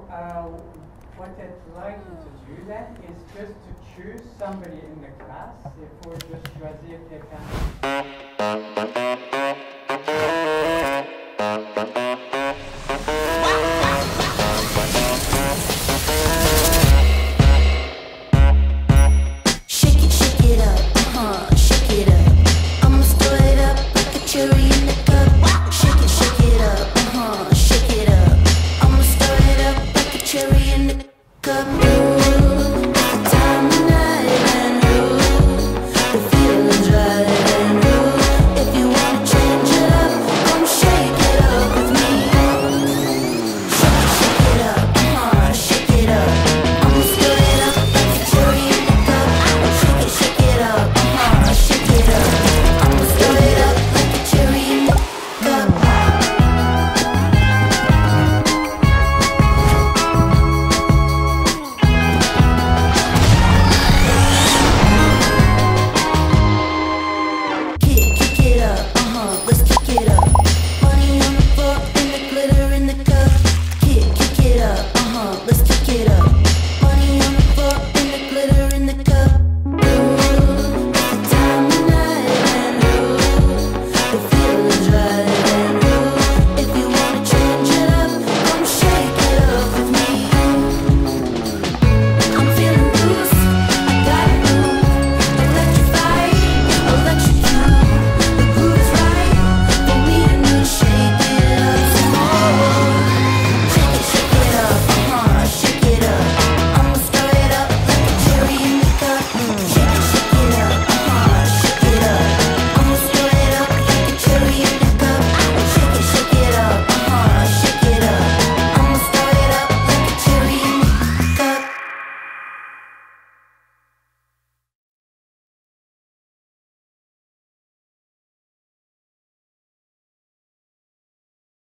what I'd like you to do then is just to choose somebody in the class. Il faut juste choisir quelqu'un. Cherry in the cup.